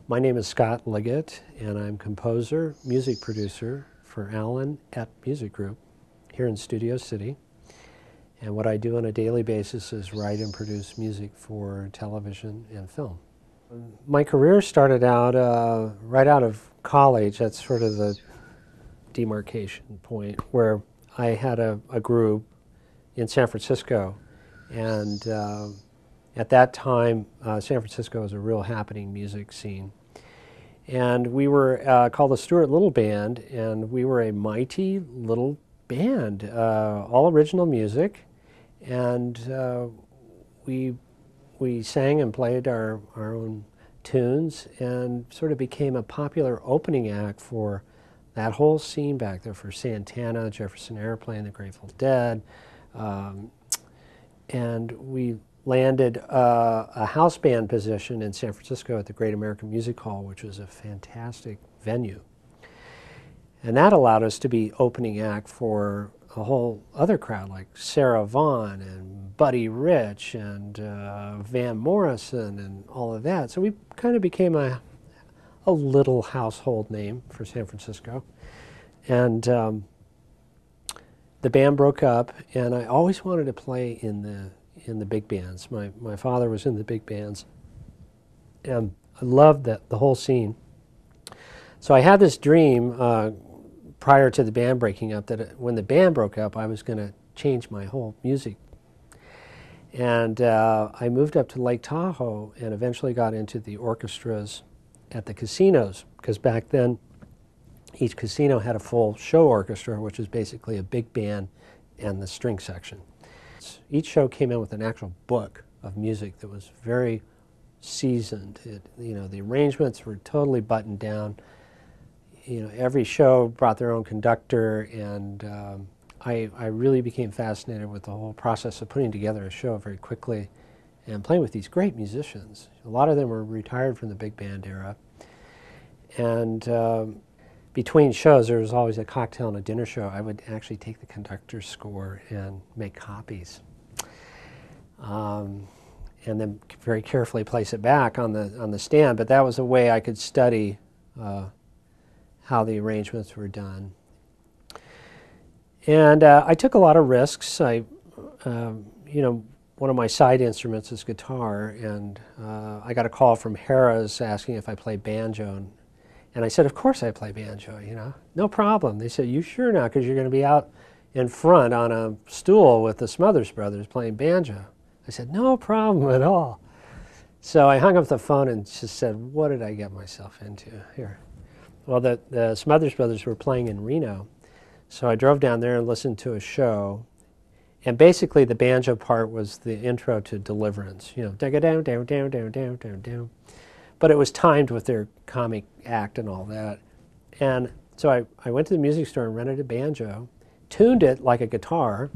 My name is Scott Liggett, and I'm composer, music producer for Alan at Music Group here in Studio City. And what I do on a daily basis is write and produce music for television and film. My career started out right out of college. That's sort of the demarcation point where I had a group in San Francisco, and at that time San Francisco was a real happening music scene. And we were called the Stuart Little Band, and we were a mighty little band, all original music, and we sang and played our own tunes and sort of became a popular opening act for that whole scene back there, for Santana, Jefferson Airplane, the Grateful Dead, and we landed a house band position in San Francisco at the Great American Music Hall, which was a fantastic venue. And that allowed us to be opening act for a whole other crowd like Sarah Vaughan and Buddy Rich and Van Morrison and all of that. So we kind of became a little household name for San Francisco. And the band broke up, and I always wanted to play in the big bands. My father was in the big bands, and I loved the whole scene. So I had this dream prior to the band breaking up that when the band broke up, I was going to change my whole music. And I moved up to Lake Tahoe and eventually got into the orchestras at the casinos, because back then each casino had a full show orchestra, which is basically a big band and the string section. Each show came in with an actual book of music that was very seasoned. The arrangements were totally buttoned down. Every show brought their own conductor, and I really became fascinated with the whole process of putting together a show very quickly and playing with these great musicians. A lot of them were retired from the big band era. And between shows, there was always a cocktail and a dinner show. I would actually take the conductor's score and make copies. And then very carefully place it back on the stand. But that was a way I could study how the arrangements were done. And I took a lot of risks. One of my side instruments is guitar, and I got a call from Harrah's asking if I play banjo. And I said, of course I play banjo, no problem. They said, you sure now, because you're going to be out in front on a stool with the Smothers Brothers playing banjo. I said, no problem at all. So I hung up the phone and just said, what did I get myself into here? Well, the Smothers Brothers were playing in Reno, so I drove down there and listened to a show. And basically the banjo part was the intro to Deliverance, down, down, down, down, down, down, down. But it was timed with their comic act and all that. And so I went to the music store and rented a banjo, tuned it like a guitar,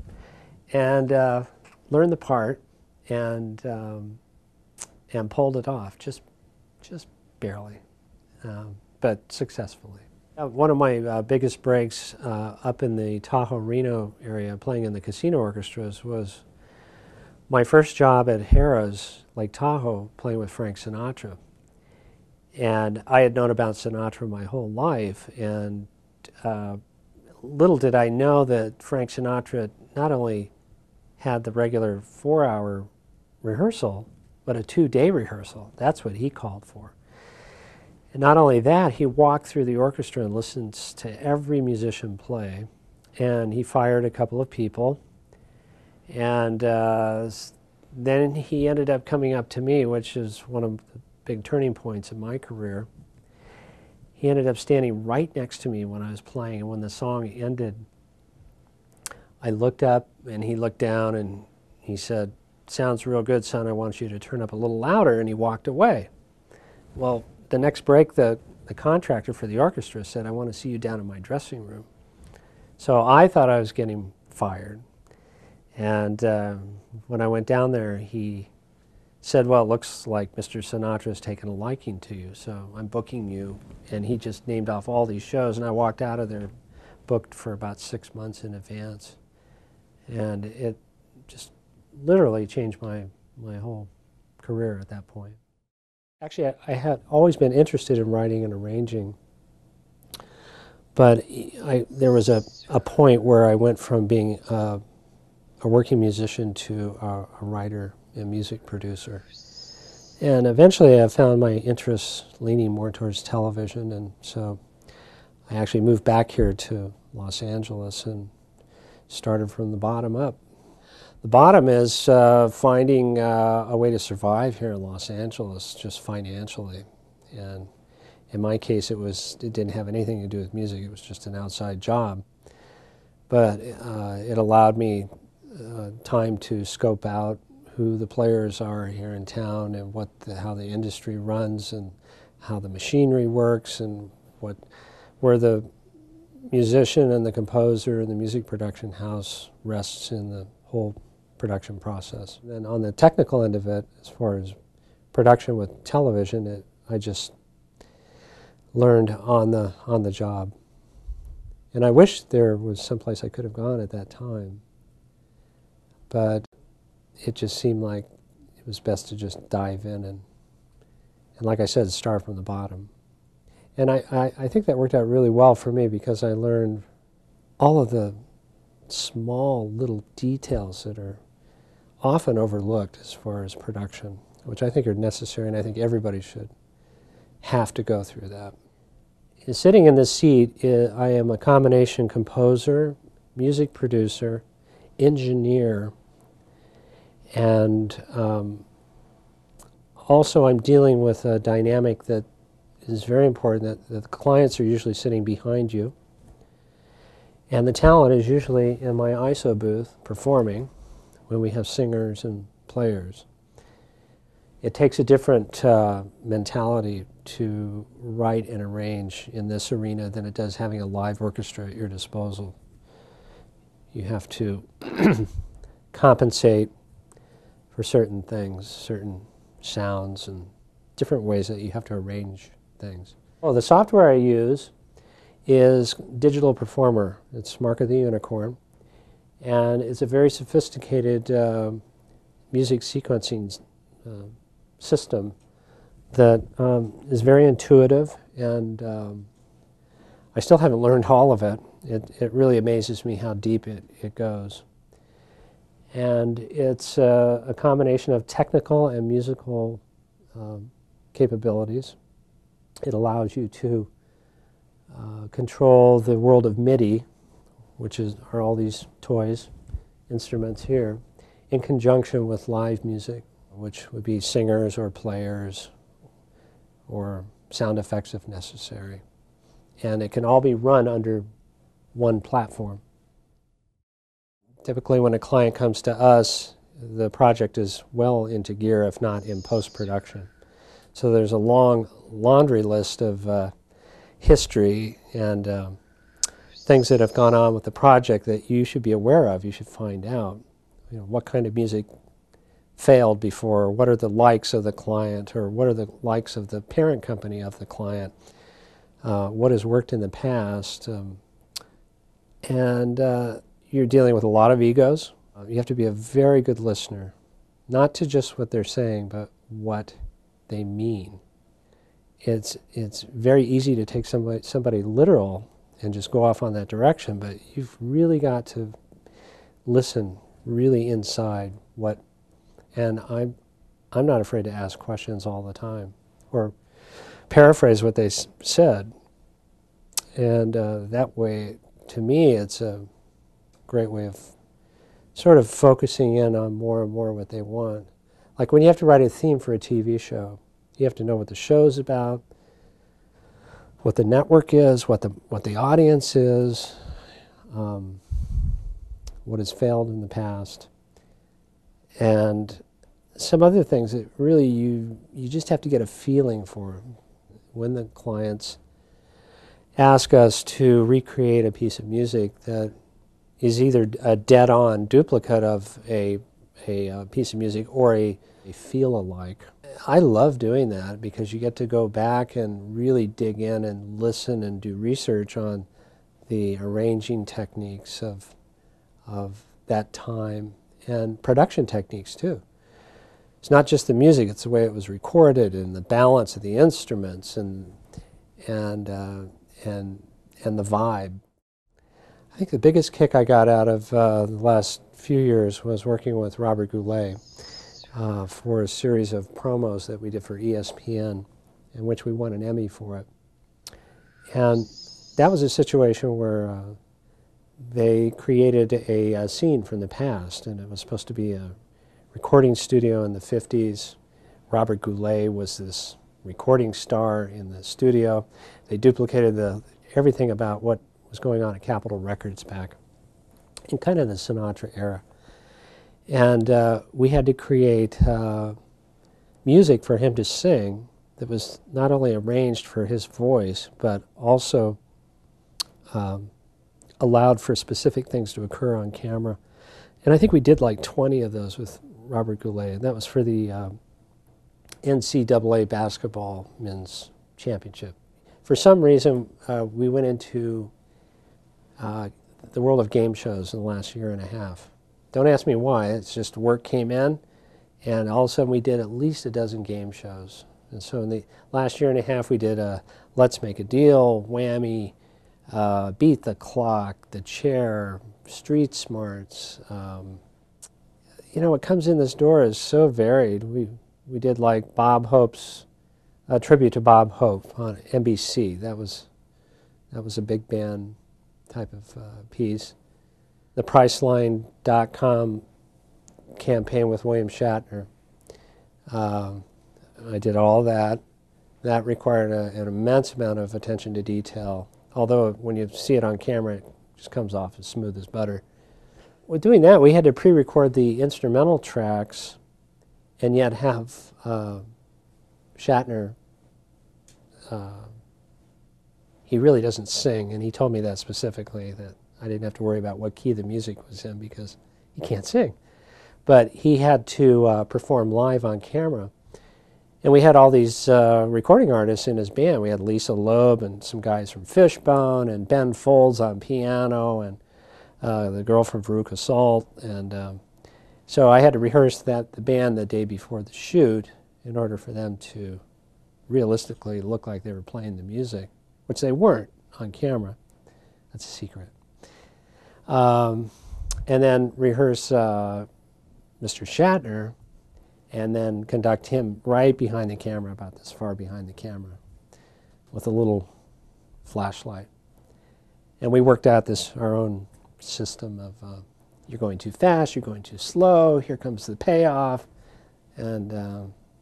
and learned the part and pulled it off, just barely, but successfully. One of my biggest breaks up in the Tahoe-Reno area, playing in the casino orchestras, was my first job at Harrah's, Lake Tahoe, playing with Frank Sinatra. And I had known about Sinatra my whole life, and little did I know that Frank Sinatra not only had the regular 4-hour rehearsal, but a 2-day rehearsal. That's what he called for. And not only that, he walked through the orchestra and listened to every musician play, and he fired a couple of people. And then he ended up coming up to me, which is one of the big turning points in my career. He ended up standing right next to me when I was playing, and when the song ended, I looked up and he looked down and he said, "Sounds real good, son. I want you to turn up a little louder," and he walked away. Well, the next break, the contractor for the orchestra said, "I want to see you down in my dressing room." So I thought I was getting fired. And when I went down there, he said, "Well, it looks like Mr. Sinatra's taken a liking to you, so I'm booking you." And he just named off all these shows, and I walked out of there booked for about 6 months in advance. And it just literally changed my whole career at that point. Actually, I had always been interested in writing and arranging, but there was a point where I went from being a working musician to a writer and music producer. And eventually I found my interests leaning more towards television, and so I actually moved back here to Los Angeles and started from the bottom up. The bottom is finding a way to survive here in Los Angeles, just financially. And in my case, it didn't have anything to do with music. It was just an outside job. But it allowed me time to scope out who the players are here in town and how the industry runs and how the machinery works and where the musician and the composer and the music production house rests in the whole production process. And on the technical end of it, as far as production with television, I just learned on the job. And I wish there was someplace I could have gone at that time, but it just seemed like it was best to just dive in and like I said, start from the bottom. And I think that worked out really well for me because I learned all of the small little details that are often overlooked as far as production, which I think are necessary, and I think everybody should have to go through that. Sitting in this seat, I am a combination composer, music producer, engineer, and also I'm dealing with a dynamic that is very important, that the clients are usually sitting behind you, and the talent is usually in my ISO booth performing when we have singers and players. It takes a different mentality to write and arrange in this arena than it does having a live orchestra at your disposal. You have to compensate for certain things, certain sounds, and different ways that you have to arrange things. Well, the software I use is Digital Performer. It's Mark of the Unicorn, and it's a very sophisticated music sequencing system that is very intuitive, and I still haven't learned all of it. It really amazes me how deep it goes. And it's a combination of technical and musical capabilities. It allows you to control the world of MIDI, which are all these toys, instruments here, in conjunction with live music, which would be singers or players or sound effects if necessary. And it can all be run under one platform. Typically when a client comes to us, the project is well into gear, if not in post-production. So there's a long laundry list of history and things that have gone on with the project that you should be aware of. You should find out, what kind of music failed before, what are the likes of the client, or what are the likes of the parent company of the client, what has worked in the past, and you're dealing with a lot of egos. You have to be a very good listener, not to just what they're saying, but what they mean. It's very easy to take somebody literal and just go off on that direction, but you've really got to listen really inside and I'm not afraid to ask questions all the time or paraphrase what they said. And that way, to me, it's a great way of sort of focusing in on more and more what they want. Like when you have to write a theme for a TV show, you have to know what the show's about, what the network is, what the audience is, what has failed in the past, and some other things that really you just have to get a feeling for. When the clients ask us to recreate a piece of music that is either a dead-on duplicate of a piece of music or a feel-alike. I love doing that because you get to go back and really dig in and listen and do research on the arranging techniques of that time and production techniques too. it's not just the music, it's the way it was recorded and the balance of the instruments and the vibe. I think the biggest kick I got out of the last few years was working with Robert Goulet for a series of promos that we did for ESPN, in which we won an Emmy for it. And that was a situation where they created a scene from the past, and it was supposed to be a recording studio in the 50s. Robert Goulet was this recording star in the studio. They duplicated everything about what was going on at Capitol Records back in kind of the Sinatra era. And we had to create music for him to sing that was not only arranged for his voice, but also allowed for specific things to occur on camera. And I think we did like 20 of those with Robert Goulet, and that was for the NCAA basketball men's championship. For some reason, we went into the world of game shows in the last year and a half. Don't ask me why, it's just work came in, and all of a sudden we did at least a dozen game shows. And so in the last year and a half we did Let's Make a Deal, Whammy, Beat the Clock, The Chair, Street Smarts. You know, what comes in this door is so varied. We did like Bob Hope's, a tribute to Bob Hope on NBC. That was a big band type of piece. The Priceline.com campaign with William Shatner. I did all that. That required an immense amount of attention to detail, although when you see it on camera, it just comes off as smooth as butter. With doing that, we had to pre-record the instrumental tracks and yet have Shatner, he really doesn't sing, and he told me that specifically, that I didn't have to worry about what key the music was in because he can't sing. But he had to perform live on camera. And we had all these recording artists in his band. We had Lisa Loeb and some guys from Fishbone and Ben Folds on piano and the girl from Veruca Salt. And so I had to rehearse the band the day before the shoot in order for them to realistically look like they were playing the music, which they weren't on camera. That's a secret. And then rehearse Mr. Shatner, and then conduct him right behind the camera, about this far behind the camera, with a little flashlight. And we worked out our own system of you're going too fast, you're going too slow, here comes the payoff, and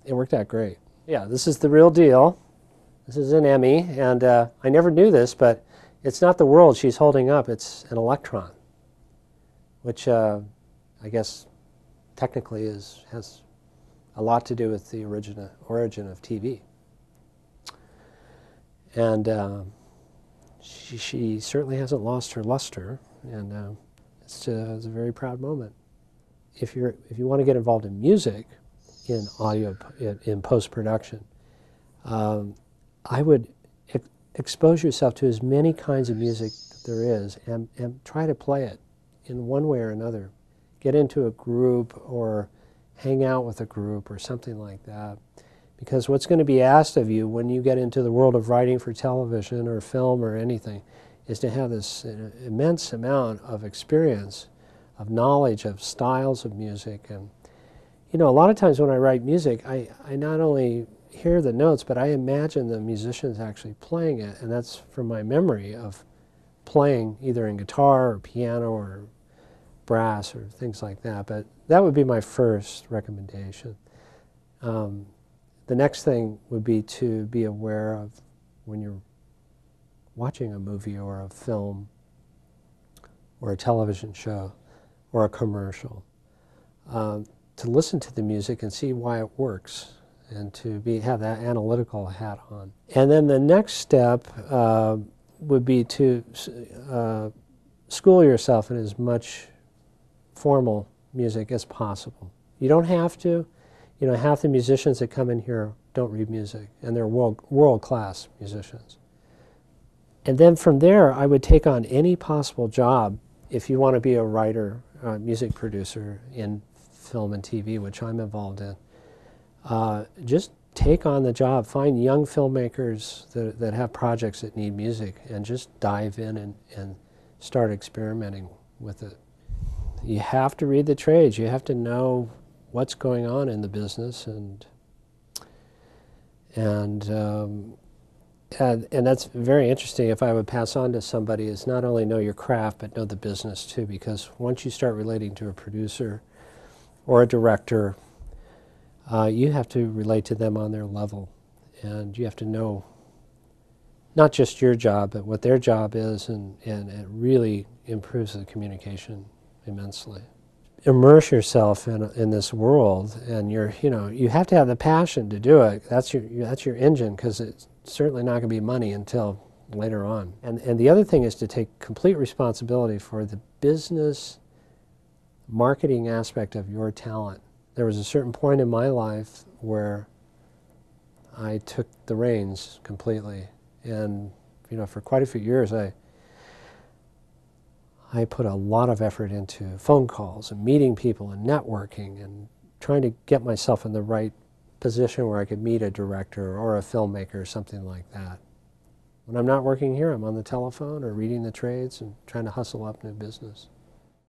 it worked out great. Yeah, this is the real deal. This is an Emmy, and I never knew this, but it's not the world she's holding up, it's an electron, which I guess technically has a lot to do with the origin of TV. And she certainly hasn't lost her luster, and it's a very proud moment. If you want to get involved in music, in audio, in post-production, I would expose yourself to as many kinds of music that there is, and try to play it in one way or another. Get into a group or hang out with a group or something like that. Because what's going to be asked of you when you get into the world of writing for television or film or anything is to have this immense amount of experience, of knowledge, of styles of music. And you know, a lot of times when I write music, I not only hear the notes, but I imagine the musicians actually playing it, and that's from my memory of playing either in guitar or piano or brass or things like that. But that would be my first recommendation. The next thing would be to be aware of, when you're watching a movie or a film or a television show or a commercial, to listen to the music and see why it works, and to have that analytical hat on. And then the next step would be to school yourself in as much formal music as possible. You don't have to. You know, half the musicians that come in here don't read music, and they're world-class musicians. And then from there, I would take on any possible job if you want to be a writer, music producer in film and TV, which I'm involved in. just take on the job. Find young filmmakers that have projects that need music, and just dive in and start experimenting with it. You have to read the trades. You have to know what's going on in the business, and that's very interesting. If I would pass on to somebody, is not only know your craft but know the business too, because once you start relating to a producer or a director, you have to relate to them on their level, and you have to know not just your job but what their job is, and it really improves the communication immensely. Immerse yourself in this world, and you have to have the passion to do it. That's your engine, because it's certainly not going to be money until later on. And the other thing is to take complete responsibility for the business marketing aspect of your talent. There was a certain point in my life where I took the reins completely, and for quite a few years I put a lot of effort into phone calls and meeting people and networking and trying to get myself in the right position where I could meet a director or a filmmaker or something like that. When I'm not working here, I'm on the telephone or reading the trades and trying to hustle up new business.